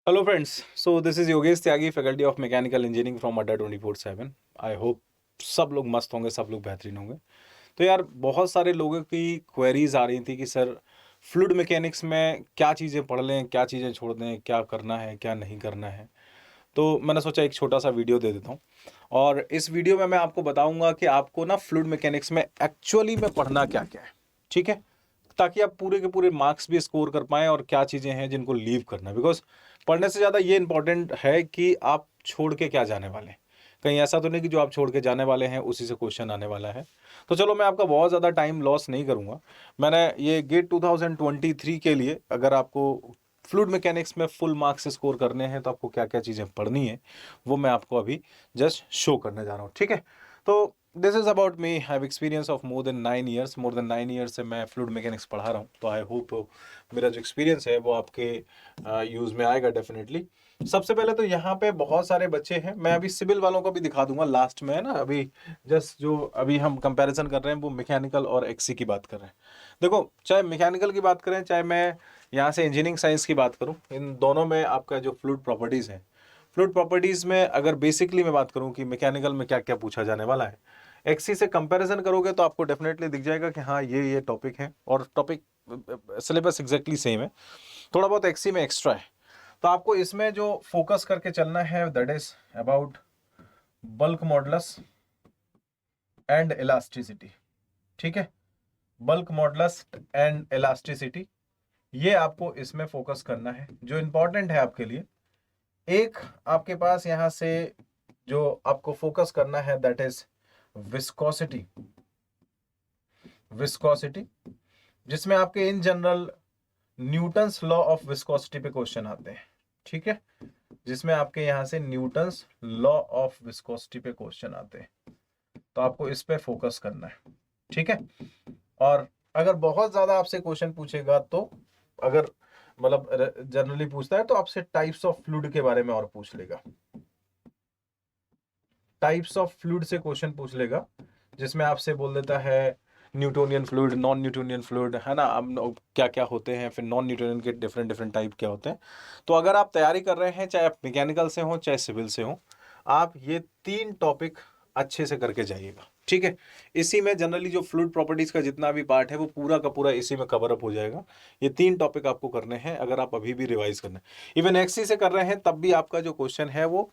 Hello friends, so this is Yogesh Tyagi, faculty of mechanical engineering from अड्डा 24/7। I hope सब लोग मस्त होंगे, सब लोग बेहतरीन होंगे। तो यार बहुत सारे लोगों की क्वेरीज आ रही थी कि सर फ्लूइड मैकेनिक्स में क्या चीज़ें पढ़ लें, क्या चीज़ें छोड़ दें, क्या करना है क्या नहीं करना है। तो मैंने सोचा एक छोटा सा वीडियो दे देता हूँ और इस वीडियो में मैं आपको बताऊंगा कि आपको ना फ्लूइड मैकेनिक्स में एक्चुअली में पढ़ना क्या क्या है, ठीक है, ताकि आप पूरे के पूरे मार्क्स भी स्कोर कर पाएँ और क्या चीज़ें हैं जिनको लीव करना है। बिकॉज पढ़ने से ज़्यादा ये इंपॉर्टेंट है कि आप छोड़ के क्या जाने वाले हैं। कहीं ऐसा तो नहीं कि जो आप छोड़ के जाने वाले हैं उसी से क्वेश्चन आने वाला है। तो चलो मैं आपका बहुत ज़्यादा टाइम लॉस नहीं करूँगा। मैंने ये गेट 2023 के लिए अगर आपको फ्लूइड मैकेनिक्स में फुल मार्क्स स्कोर करने हैं तो आपको क्या क्या चीज़ें पढ़नी है वो मैं आपको अभी जस्ट शो करने जा रहा हूँ, ठीक है। तो this is about me, have experience of more than 9 years से मैं फ्लूइड मैकेनिक्स पढ़ा रहा हूँ। तो आई होप मेरा जो एक्सपीरियंस है वो आपके यूज़ में आएगा डेफिनेटली। सबसे पहले तो यहाँ पे बहुत सारे बच्चे हैं, मैं अभी सिविल वालों को भी दिखा दूंगा लास्ट में, है ना। अभी जस्ट जो अभी हम कंपैरिजन कर रहे हैं वो मैकेनिकल और एक्सी की बात कर रहे हैं। देखो, चाहे मैकेनिकल की बात करें चाहे मैं यहाँ से इंजीनियरिंग साइंस की बात करूँ, इन दोनों में आपका जो फ्लूइड प्रॉपर्टीज़ है, फ्लूइड प्रॉपर्टीज़ में अगर बेसिकली मैं बात करूँ कि मैकेनिकल में क्या क्या पूछा जाने वाला है, एक्सी से कंपैरिजन करोगे तो आपको डेफिनेटली दिख जाएगा कि हाँ ये टॉपिक है और टॉपिक सिलेबस एग्जैक्टली सेम है, थोड़ा बहुत एक्सी में एक्स्ट्रा है। तो आपको इसमें जो फोकस करके चलना है that is about bulk modulus and elasticity, ठीक है। बल्क मॉडुलस एंड इलास्टिसिटी, ये आपको इसमें फोकस करना है। जो इंपॉर्टेंट है आपके लिए, एक आपके पास यहां से जो आपको फोकस करना है दैट इज विस्कोसिटी। विस्कोसिटी जिसमें आपके in general Newton's law of viscosity पे क्वेश्चन आते हैं, ठीक है। जिसमें आपके यहां से न्यूटन्स लॉ ऑफ विस्कोसिटी पे क्वेश्चन आते हैं, तो आपको इस पे फोकस करना है, ठीक है। और अगर बहुत ज्यादा आपसे क्वेश्चन पूछेगा तो अगर मतलब जनरली पूछता है तो आपसे टाइप्स ऑफ फ्लूइड के बारे में और पूछ लेगा। टाइप्स ऑफ फ्लूइड से क्वेश्चन पूछ लेगा, जिसमें आपसे बोल देता है Newtonian fluid, non Newtonian fluid, है ना। अब क्या क्या होते हैं, फिर नॉन न्यूटोनियन के डिफरेंट डिफरेंट टाइप क्या होते हैं। तो अगर आप तैयारी कर रहे हैं, चाहे आप मैकेनिकल से हो चाहे सिविल से हो, आप ये 3 टॉपिक अच्छे से करके जाइएगा, ठीक है। इसी में जनरली जो फ्लूइड प्रॉपर्टीज का जितना भी पार्ट है वो पूरा का पूरा इसी में कवर अप हो जाएगा। ये 3 टॉपिक आपको करने हैं अगर आप अभी भी रिवाइज करना है। इवन एक्सी से कर रहे हैं तब भी आपका जो क्वेश्चन है वो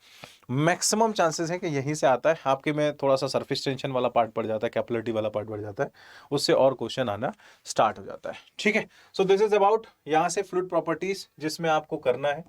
मैक्सिमम चांसेस है कि यहीं से आता है। आपके में थोड़ा सा सरफेस टेंशन वाला पार्ट पड़ जाता है, कैपिलरिटी वाला पार्ट बढ़ जाता है, उससे और क्वेश्चन आना स्टार्ट हो जाता है, ठीक है। सो दिस इज अबाउट यहाँ से फ्लूइड प्रॉपर्टीज जिसमें आपको करना है।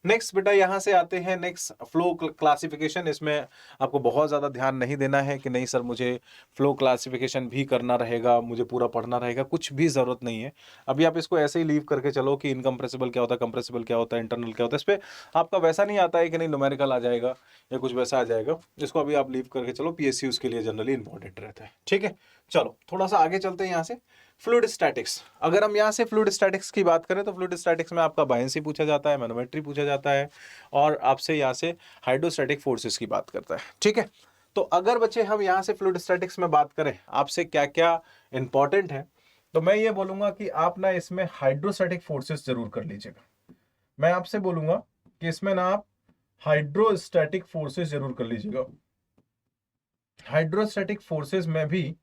नेक्स्ट बेटा यहाँ से आते हैं नेक्स्ट फ्लो क्लासिफिकेशन। इसमें आपको बहुत ज़्यादा ध्यान नहीं देना है कि नहीं सर मुझे फ्लो क्लासिफिकेशन भी करना रहेगा, मुझे पूरा पढ़ना रहेगा, कुछ भी ज़रूरत नहीं है। अभी आप इसको ऐसे ही लीव करके चलो कि इनकम्प्रेसिबल क्या होता है, कंप्रेसिबल क्या होता है, इंटरनल क्या होता है। इस पर आपका वैसा नहीं आता है कि नहीं न्यूमेरिकल आ जाएगा या कुछ वैसा आ जाएगा। इसको अभी आप लीव करके चलो, पीएसयू उसके लिए जनरली इंपॉर्टेंट रहता है, ठीक है। चलो थोड़ा सा आगे चलते हैं यहाँ से। फ्लूइड स्टैटिक्स, अगर हम यहाँ से फ्लूइड स्टैटिक्स की बात करें तो फ्लूइड स्टैटिक्स में आपका बायंसी पूछा जाता है, मैनोमेट्री पूछा जाता है और आपसे यहाँ से हाइड्रोस्टैटिक फोर्सेस की बात करता है, ठीक है। तो अगर बच्चे हम यहाँ से फ्लूइड स्टैटिक्स में बात करें आपसे क्या क्या इंपॉर्टेंट है, तो मैं ये बोलूंगा कि आप ना इसमें हाइड्रोस्टैटिक फोर्सेस जरूर कर लीजिएगा। मैं आपसे बोलूंगा कि इसमें ना आप हाइड्रोस्टैटिक फोर्सेस जरूर कर लीजिएगा। हाइड्रोस्टैटिक फोर्सेस में भी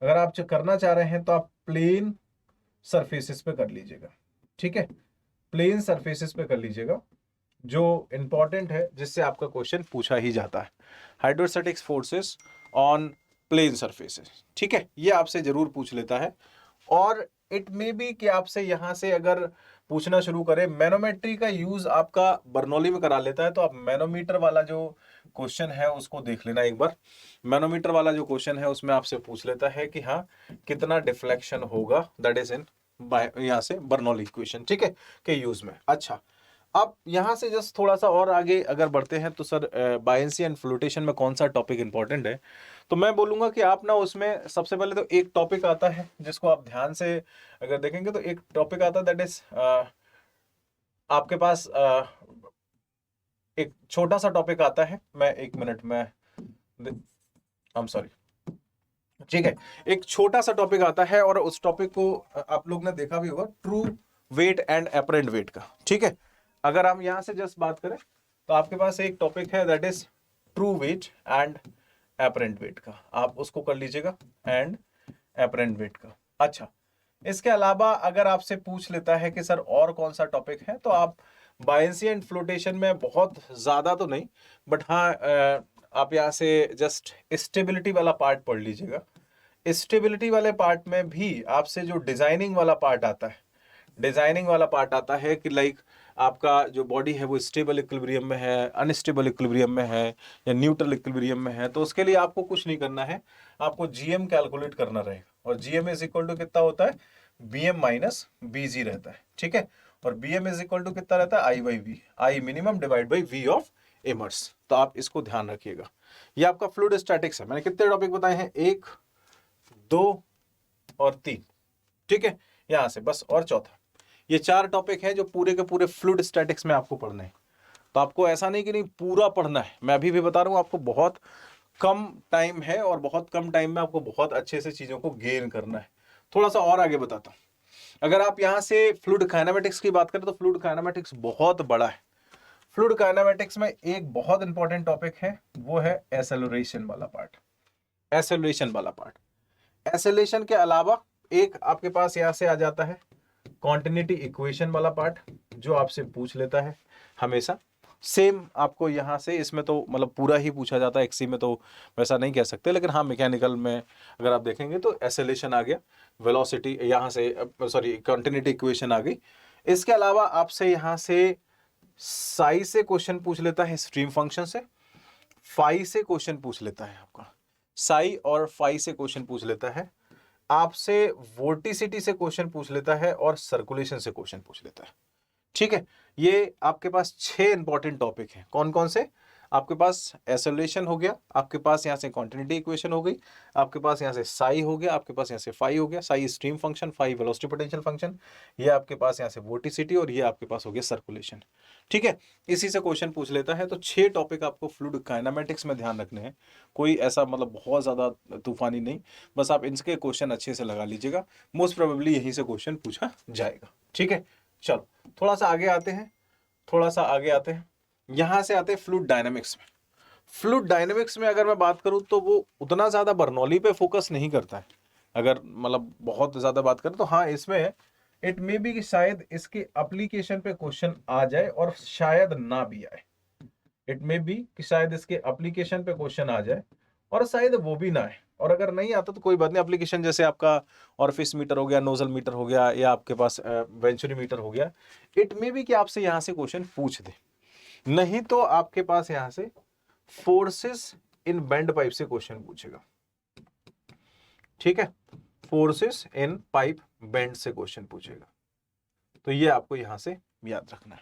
अगर आप करना चाह रहे हैं तो आप प्लेन सरफेसेस पे कर लीजिएगा, ठीक है। प्लेन सरफेसेस पे कर लीजिएगा, जो इंपॉर्टेंट है जिससे आपका क्वेश्चन पूछा ही जाता है। Hydrostatics forces on plane surfaces, ठीक है, ये आपसे जरूर पूछ लेता है। और इट मे बी कि आपसे यहां से अगर पूछना शुरू करें, मैनोमेट्री का यूज आपका बर्नौली में करा लेता है, तो आप मैनोमीटर वाला जो क्वेश्चन है उसको देख लेना एक बार। मैनोमीटर वाला जो क्वेश्चन है उसमें आपसे पूछ लेता है कि हाँ कितना डिफ्लेक्शन होगा, दैट इज इन यहाँ से बर्नौली इक्वेशन, ठीक है, के यूज में। अच्छा, अब यहां से जस्ट थोड़ा सा और आगे अगर बढ़ते हैं तो सर बायंसी एंड फ्लोटेशन में कौन सा टॉपिक इंपॉर्टेंट है, तो मैं बोलूंगा कि आप ना उसमें सबसे पहले तो एक टॉपिक आता है जिसको आप ध्यान से अगर देखेंगे तो एक टॉपिक आता है दैट इज आपके पास एक छोटा सा टॉपिक आता है। मैं एक मिनट में आई एम सॉरी, ठीक है, एक छोटा सा टॉपिक आता है और उस टॉपिक को आप लोग ने देखा भी होगा, true weight and apparent weight का, ठीक है। अगर हम यहाँ से जस्ट बात करें तो आपके पास एक टॉपिक है that is true weight and apparent weight का, आप उसको कर लीजिएगा, एंड एपरेंट वेट का। अच्छा, इसके अलावा अगर आपसे पूछ लेता है कि सर और कौन सा टॉपिक है, तो आप बायंसी एंड फ्लोटेशन में बहुत ज्यादा तो नहीं, बट हाँ आप यहाँ से जस्ट स्टेबिलिटी वाला पार्ट पढ़ लीजिएगा। स्टेबिलिटी वाले पार्ट में भी आपसे जो डिजाइनिंग वाला पार्ट आता है, डिजाइनिंग वाला पार्ट आता है कि लाइक आपका जो बॉडी है वो स्टेबल इक्विलिब्रियम में है, अनस्टेबल इक्विलिब्रियम में है या न्यूट्रल इक्विलिब्रियम में है, तो उसके लिए आपको कुछ नहीं करना है, आपको जीएम कैलकुलेट करना रहेगा। और जीएम इज इक्वल टू कितना होता है, बीएम माइनस बीजी रहता है, ठीक है। और बीएम इज इक्वल टू कितना रहता है, I by V, I minimum divide by V of इमर्स। तो आप इसको ध्यान रखिएगा। ये आपका फ्लूइड स्टैटिक्स है। मैंने कितने टॉपिक बताए हैं, 1, 2 और 3, ठीक है, यहां से बस, और चौथा। ये 4 टॉपिक हैं जो पूरे के पूरे फ्लूइड स्टैटिक्स में आपको पढ़ना है। तो आपको ऐसा नहीं कि नहीं पूरा पढ़ना है, मैं अभी भी बता रहा हूं, आपको बहुत कम टाइम है और बहुत कम टाइम में आपको बहुत अच्छे से चीजों को गेन करना है। थोड़ा सा और आगे बताता हूं। अगर आप यहां से फ्लूइड काइनेमेटिक्स की बात करें तो फ्लूइड काइनेमेटिक्स बहुत बड़ा है। फ्लूइड काइनेमेटिक्स में एक बहुत इंपॉर्टेंट टॉपिक है, वो है एसेलरेशन वाला पार्ट। एसेलरेशन वाला पार्ट, एसेलेशन के अलावा एक आपके पास यहां से आ जाता है कॉन्टिन्यूटी इक्वेशन वाला पार्ट, जो आपसे पूछ लेता है हमेशा। सेम आपको यहां से, इसमें तो मतलब पूरा ही पूछा जाता है, एक्सी में तो वैसा नहीं कह सकते, लेकिन हाँ मैकेनिकल में अगर आप देखेंगे तो एसेलेशन आ गया, वेलोसिटी यहां से, सॉरी कॉन्टिन्यूटी इक्वेशन आ गई। इसके अलावा आपसे यहां से साई से क्वेश्चन पूछ लेता है, स्ट्रीम फंक्शन से, फाई से क्वेश्चन पूछ लेता है, आपका साई और फाई से क्वेश्चन पूछ लेता है, आपसे वोर्टिसिटी से क्वेश्चन पूछ लेता है, और सर्कुलेशन से क्वेश्चन पूछ लेता है, ठीक है। ये आपके पास 6 इंपॉर्टेंट टॉपिक हैं। कौन कौन से, आपके पास एसेलेशन हो गया, आपके पास यहां से कॉन्टिन्यूटी इक्वेशन हो गई, आपके पास यहां से साई हो गया, आपके पास यहां से फाई हो गया, psi stream function, phi velocity potential function, ये आपके पास यहां से वोर्टिसिटी, और ये आपके पास हो गया सर्कुलेशन, ठीक है। इसी से क्वेश्चन पूछ लेता है। तो 6 टॉपिक आपको फ्लूइड काइनेमेटिक्स में ध्यान रखने हैं, कोई ऐसा मतलब बहुत ज्यादा तूफानी नहीं, बस आप इनके क्वेश्चन अच्छे से लगा लीजिएगा, मोस्ट प्रोबेबली यहीं से क्वेश्चन पूछा जाएगा, ठीक है। चलो थोड़ा सा आगे आते हैं, थोड़ा सा आगे आते हैं, यहां से आते हैं फ्लूइड डायनामिक्स में। फ्लूइड डायनामिक्स में अगर मैं बात करूं तो वो उतना ज्यादा बर्नौली पे फोकस नहीं करता है। अगर मतलब बहुत ज्यादा बात करें तो हाँ, इसमें इट मे बी कि शायद इसके एप्लीकेशन पे क्वेश्चन आ जाए और शायद ना भी आए। इट मे बी कि शायद इसके एप्लीकेशन पे क्वेश्चन आ जाए और शायद वो भी ना आए। और अगर नहीं आता तो कोई बात नहीं, एप्लीकेशन जैसे आपका ऑरिफिस मीटर हो गया, नोजल मीटर हो गया, या आपके पास वेंचुरी मीटर हो गया, इट मे बी कि आपसे यहां से क्वेश्चन पूछ दे। नहीं तो आपके पास यहां से फोर्सेस इन बेंड पाइप से क्वेश्चन पूछेगा, ठीक है, फोर्सेस इन पाइप बेंड से क्वेश्चन पूछेगा। तो ये आपको यहां से याद रखना है,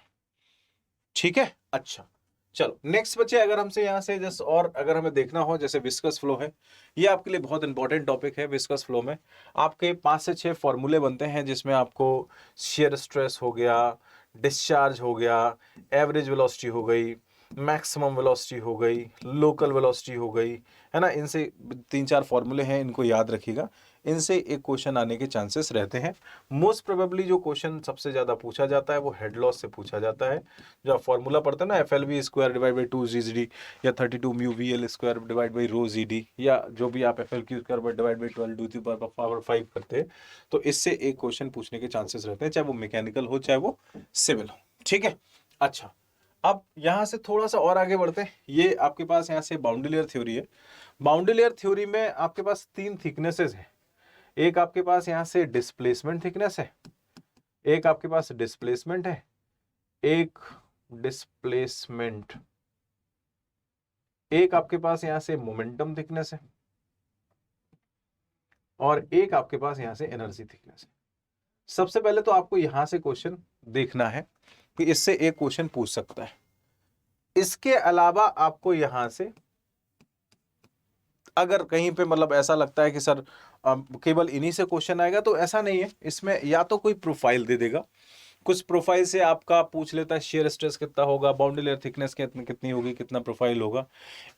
ठीक है। अच्छा चलो नेक्स्ट बच्चे, अगर हमसे यहां से जस्ट और अगर हमें देखना हो, जैसे विस्कस फ्लो है, ये आपके लिए बहुत इंपॉर्टेंट टॉपिक है। विस्कस फ्लो में आपके 5 से 6 फॉर्मूले बनते हैं, जिसमें आपको शेयर स्ट्रेस हो गया, डिस्चार्ज हो गया, एवरेज वेलोसिटी हो गई, मैक्सिमम वेलोसिटी हो गई, लोकल वेलोसिटी हो गई, है ना। इनसे 3-4 फॉर्मूले हैं, इनको याद रखिएगा। इनसे एक क्वेश्चन आने के चांसेस रहते हैं। मोस्ट प्रोबेबली जो क्वेश्चन सबसे ज्यादा पूछा जाता है वो हेड लॉस से पूछा जाता है। जो आप फॉर्मूला पढ़ते हैं ना, FLV square divide by 2GD, या 32 mu VL square divide by rho GD, या जो भी आप FLQ square divide by 12 to the power 5 करते हैं, तो इससे एक क्वेश्चन पूछने के चांसेस रहते हैं, चाहे वो मैकेनिकल हो चाहे वो सिविल हो, ठीक है। अच्छा, अब यहां से थोड़ा सा और आगे बढ़ते हैं। ये आपके पास यहां से बाउंड्री लेयर थ्योरी है। बाउंड्री लेयर थ्योरी में आपके पास 3 थिकनेसेस हैं। एक आपके पास यहां से डिस्प्लेसमेंट थिकनेस है, एक आपके पास डिस्प्लेसमेंट है, एक डिस्प्लेसमेंट, एक आपके पास यहां से मोमेंटम थिकनेस है, और एक आपके पास यहां से एनर्जी थिकनेस है। सबसे पहले तो आपको यहां से क्वेश्चन देखना है कि इससे एक क्वेश्चन पूछ सकता है। इसके अलावा आपको यहां से अगर कहीं पे मतलब ऐसा लगता है कि सर केवल इन्हीं से क्वेश्चन आएगा, तो ऐसा नहीं है। इसमें या तो कोई प्रोफाइल दे देगा, कुछ प्रोफाइल से आपका पूछ लेता है शेयर स्ट्रेस कितना होगा, बाउंड्री लेयर थिकनेस कितनी होगी, कितना प्रोफाइल होगा,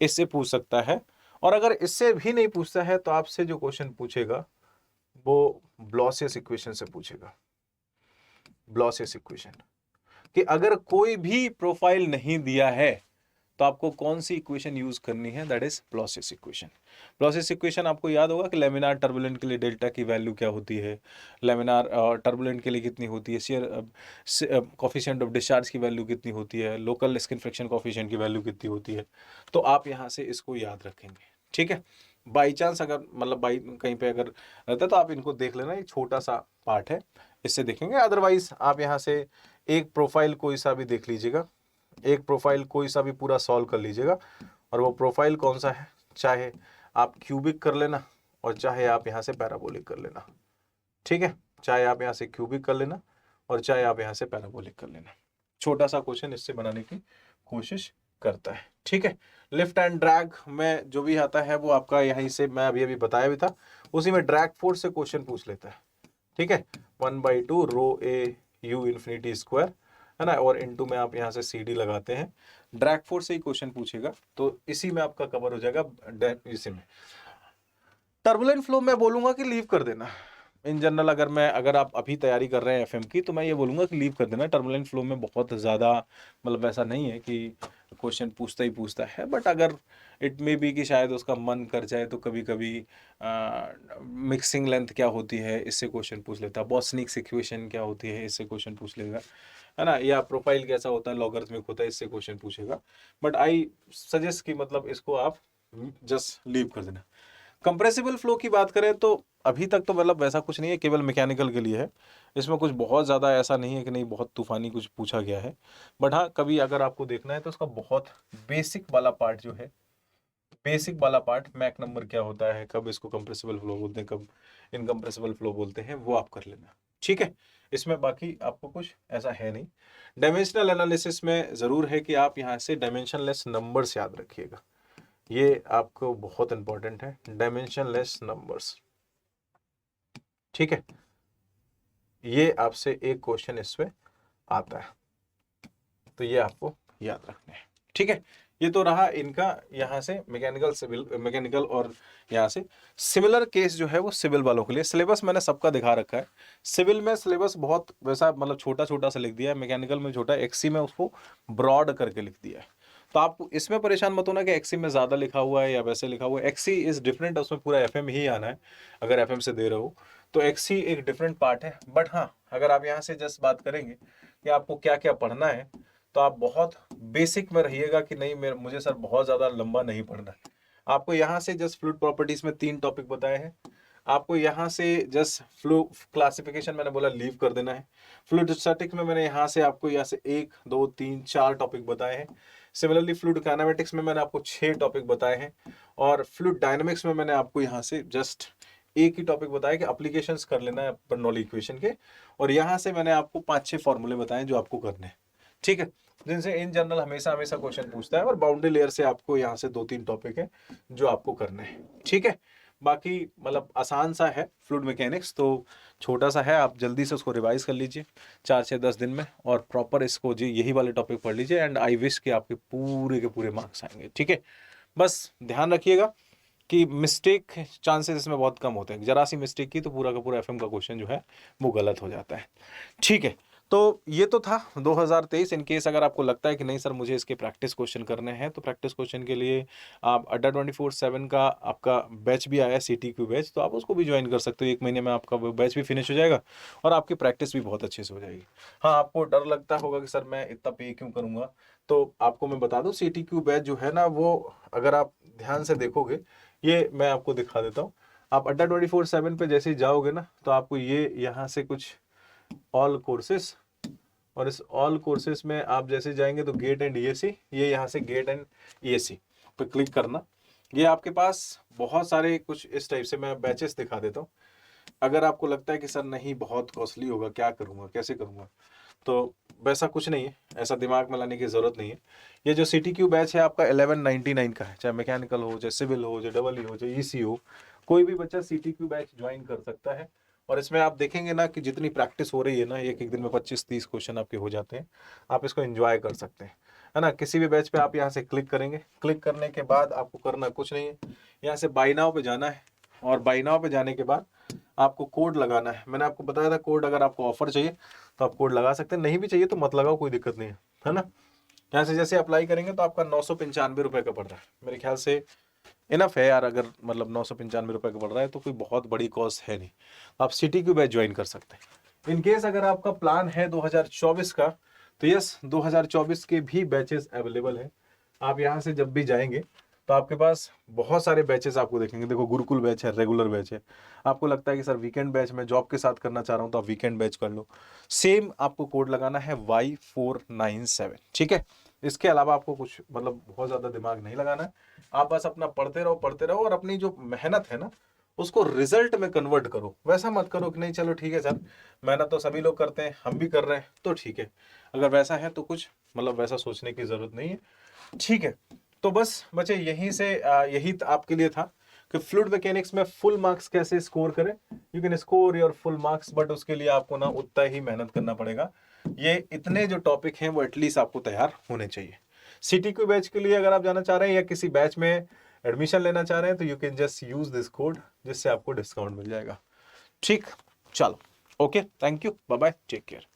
इससे पूछ सकता है। और अगर इससे भी नहीं पूछता है तो आपसे जो क्वेश्चन पूछेगा वो ब्लॉसियस इक्वेशन से पूछेगा, ब्लॉसियस इक्वेशन। कि अगर कोई भी प्रोफाइल नहीं दिया है तो आपको कौन सी इक्वेशन यूज करनी है, दैट इज प्लॉसिस इक्वेशन। प्लॉसिस इक्वेशन आपको याद होगा कि लेमिनार टर्बुलेंट के लिए डेल्टा की वैल्यू क्या होती है, लेमिनार टर्बुलेंट के लिए कितनी होती है, शेयर कॉफिशिएंट ऑफ डिस्चार्ज की वैल्यू कितनी होती है, लोकल स्किन फ्रिक्शन कॉफिशिएंट की वैल्यू कितनी होती है। तो आप यहाँ से इसको याद रखेंगे, ठीक है। बाई चांस अगर मतलब बाई कहीं पे अगर रहता है तो आप इनको देख लेना, ये छोटा सा पार्ट है, इससे देखेंगे। अदरवाइज आप यहाँ से एक प्रोफाइल कोई सा भी देख लीजिएगा, एक प्रोफाइल कोई सा भी पूरा सॉल्व कर लीजिएगा, और वो प्रोफाइल कौन सा है, चाहे आप क्यूबिक कर लेना और चाहे आप यहाँ से पैराबोलिक कर लेना, ठीक है। चाहे आप यहाँ से क्यूबिक कर लेना और चाहे आप यहाँ से पैराबोलिक कर लेना। छोटा सा क्वेश्चन इससे बनाने की कोशिश करता है, ठीक है। लिफ्ट एंड ड्रैग में जो भी आता है वो आपका यहीं से मैं अभी बताया भी था, उसी में ड्रैग फोर्स से क्वेश्चन पूछ लेता है, ठीक है। 1/2 रो ए यू इन्फिनिटी स्क्वायर, है ना, और इनटू में आप यहाँ से सी डी लगाते हैं, ड्रैग फोर्स से ही क्वेश्चन पूछेगा, तो इसी में आपका कवर हो जाएगा। इसी में टर्बुलेंट फ्लो में बोलूंगा कि लीव कर देना इन जनरल। अगर आप अभी तैयारी कर रहे हैं एफएम की तो मैं ये बोलूंगा कि लीव कर देना। टर्बुलेंट फ्लो में बहुत ज़्यादा मतलब ऐसा नहीं है कि क्वेश्चन पूछता ही पूछता है, बट अगर इट मे बी कि शायद उसका मन कर जाए तो कभी कभी मिक्सिंग लेंथ क्या होती है इससे क्वेश्चन पूछ लेता है, बॉस्निक इक्वेशन क्या होती है इससे क्वेश्चन पूछ लेगा, है ना, या प्रोफाइल कैसा होता है, लॉगरिथमिक होता है, इससे क्वेश्चन पूछेगा। बट आई सजेस्ट कि मतलब इसको आप जस्ट लीव कर देना। कंप्रेसिबल फ्लो की बात करें तो अभी तक तो मतलब वैसा कुछ नहीं है, केवल मैकेनिकल के लिए है, इसमें कुछ बहुत ज़्यादा ऐसा नहीं है कि नहीं बहुत तूफानी कुछ पूछा गया है। बट हाँ, कभी अगर आपको देखना है तो उसका बहुत बेसिक वाला पार्ट जो है, बेसिक वाला पार्ट, मैक नंबर क्या होता है, कब इसको कंप्रेसिबल फ्लो बोलते हैं, कब इनकम्प्रेसिबल फ्लो बोलते हैं, वो आप कर लेना, ठीक है। इसमें बाकी आपको कुछ ऐसा है नहीं। डायमेंशनल एनालिसिस में ज़रूर है कि आप यहाँ से डायमेंशनलेस नंबर्स याद रखिएगा, ये आपको बहुत इंपॉर्टेंट है, डायमेंशनलेस नंबर्स, ठीक है। ये आपसे एक क्वेश्चन इसमें आता है, तो ये आपको याद रखना है, ठीक है। ये तो रहा इनका यहाँ से मैकेनिकल, सिविल, मैकेनिकल, और यहाँ से सिमिलर केस जो है वो सिविल वालों के लिए। सिलेबस मैंने सबका दिखा रखा है। सिविल में सिलेबस बहुत वैसा मतलब छोटा छोटा सा लिख दिया है, मैकेनिकल में छोटा, एक्सी में उसको ब्रॉड करके लिख दिया है। तो आप इसमें परेशान मत होना कि एक्सी में ज़्यादा लिखा हुआ है या वैसे लिखा हुआ है, एक्सी इज़ डिफरेंट, उसमें पूरा एफएम ही आना है। अगर एफएम से दे रहे हो तो एक्सी एक डिफरेंट पार्ट है। बट हाँ, अगर आप यहाँ से जस्ट बात करेंगे कि आपको क्या क्या पढ़ना है, तो आप बहुत बेसिक में रहिएगा कि नहीं मुझे सर बहुत ज़्यादा लंबा नहीं पढ़ना है। आपको यहाँ से जस्ट फ्लूइड प्रॉपर्टीज में 3 टॉपिक बताए हैं, आपको यहाँ से जस्ट फ्लो क्लासिफिकेशन मैंने बोला लीव कर देना है। फ्लूइड स्टैटिक्स में मैंने यहाँ से आपको यहाँ से 1 2 3 4 टॉपिक बताए हैं। सिमिलरली फ्लूइड काइनेमेटिक्स में मैंने आपको 6 टॉपिक बताए हैं, और फ्लूइड डायनामिक्स में मैंने आपको यहाँ से जस्ट एक ही टॉपिक बताया कि एप्लीकेशंस कर लेना है बर्नौली इक्वेशन के, और यहाँ से मैंने आपको 5-6 फॉर्मूले बताए जो आपको करने हैं, ठीक है, जिनसे इन जनरल हमेशा हमेशा क्वेश्चन पूछता है। और बाउंड्री लेयर से आपको यहाँ से 2-3 टॉपिक है जो आपको करने हैं, ठीक है। बाकी मतलब आसान सा है फ्लूइड मैकेनिक्स, तो छोटा सा है, आप जल्दी से उसको रिवाइज कर लीजिए 4 से 10 दिन में, और प्रॉपर इसको जी यही वाले टॉपिक पढ़ लीजिए, एंड आई विश कि आपके पूरे के पूरे मार्क्स आएंगे, ठीक है। बस ध्यान रखिएगा कि मिस्टेक चांसेस इसमें बहुत कम होते हैं, जरा सी मिस्टेक की तो पूरा का पूरा एफएम का क्वेश्चन जो है वो गलत हो जाता है, ठीक है। तो ये तो था 2023। इन केस अगर आपको लगता है कि नहीं सर मुझे इसके प्रैक्टिस क्वेश्चन करने हैं, तो प्रैक्टिस क्वेश्चन के लिए आप अड्डा 24/7 का आपका बैच भी आया है, CTQ बैच, तो आप उसको भी ज्वाइन कर सकते हो। 1 महीने में आपका बैच भी फिनिश हो जाएगा और आपकी प्रैक्टिस भी बहुत अच्छे से हो जाएगी। हाँ, आपको डर लगता होगा कि सर मैं इतना पे क्यों करूँगा, तो आपको मैं बता दूँ CTQ बैच जो है ना, वो अगर आप ध्यान से देखोगे, ये मैं आपको दिखा देता हूँ। आप अड्डा 24/7 पे जैसे ही जाओगे ना, तो आपको ये यहाँ से कुछ ऑल कोर्सेस, और इस ऑल कोर्सेस में आप जैसे जाएंगे तो गेट एंड EAC, ये यहाँ से गेट एंड EAC पे क्लिक करना। ये आपके पास बहुत सारे कुछ इस टाइप से मैं बैचेस दिखा देता हूँ। अगर आपको लगता है कि सर नहीं बहुत कॉस्टली होगा, क्या करूँगा, कैसे करूँगा, तो वैसा कुछ नहीं है, ऐसा दिमाग में लाने की ज़रूरत नहीं है। ये जो CTQ बैच है आपका 1199 का है, चाहे मैकेनिकल हो, चाहे सिविल हो, चाहे EE हो, चाहे EC हो, कोई भी बच्चा CTQ बैच ज्वाइन कर सकता है। और इसमें आप देखेंगे ना कि जितनी प्रैक्टिस हो रही है ना, एक एक दिन में 25-30 क्वेश्चन आपके हो जाते हैं, आप इसको एंजॉय कर सकते हैं, है ना। किसी भी बैच पे आप यहाँ से क्लिक करेंगे, क्लिक करने के बाद आपको करना कुछ नहीं है, यहाँ से बाय नाउ पे जाना है, और बाय नाउ पे जाने के बाद आपको कोड लगाना है। मैंने आपको बताया था कोड, अगर आपको ऑफर चाहिए तो आप कोड लगा सकते हैं, नहीं भी चाहिए तो मत लगाओ, कोई दिक्कत नहीं है ना। यहाँ से जैसे अप्लाई करेंगे तो आपका 995 रुपये का पड़ रहा है, मेरे ख्याल से इनफ है यार। अगर मतलब 995 रुपये का पड़ रहा है तो कोई बहुत बड़ी कॉस्ट है नहीं, आप सिटी क्यू बैच ज्वाइन कर सकते हैं। इन केस अगर आपका प्लान है 2024 का, तो यस 2024 के भी बैचेस अवेलेबल है। आप यहाँ से जब भी जाएंगे तो आपके पास बहुत सारे बैचेस आपको देखेंगे। देखो गुरुकुल बैच है, रेगुलर बैच है। आपको लगता है कि सर वीकेंड बैच मैं जॉब के साथ करना चाह रहा हूँ, तो आप वीकेंड बैच कर लो। सेम आपको कोड लगाना है Y497, ठीक है। इसके अलावा आपको कुछ मतलब बहुत ज़्यादा दिमाग नहीं लगाना है। आप बस अपना पढ़ते रहो और अपनी जो मेहनत है ना उसको रिजल्ट में कन्वर्ट करो। वैसा मत करो कि नहीं चलो ठीक है सर, मेहनत तो सभी लोग करते हैं, हम भी कर रहे हैं तो ठीक है। अगर वैसा है तो कुछ मतलब वैसा सोचने की ज़रूरत नहीं है, ठीक है। तो बस बच्चे यहीं से यही आपके लिए था कि फ्लूइड मैकेनिक्स में फुल मार्क्स कैसे स्कोर करें। You can score your full marks, but उसके लिए आपको ना उतना ही मेहनत करना पड़ेगा। ये इतने जो टॉपिक हैं वो एटलीस्ट आपको तैयार होने चाहिए। CTQ बैच के लिए अगर आप जाना चाह रहे हैं या किसी बैच में एडमिशन लेना चाह रहे हैं तो you can just use this code, जिससे आपको डिस्काउंट मिल जाएगा। ठीक, चलो okay, thank you, bye bye, take care.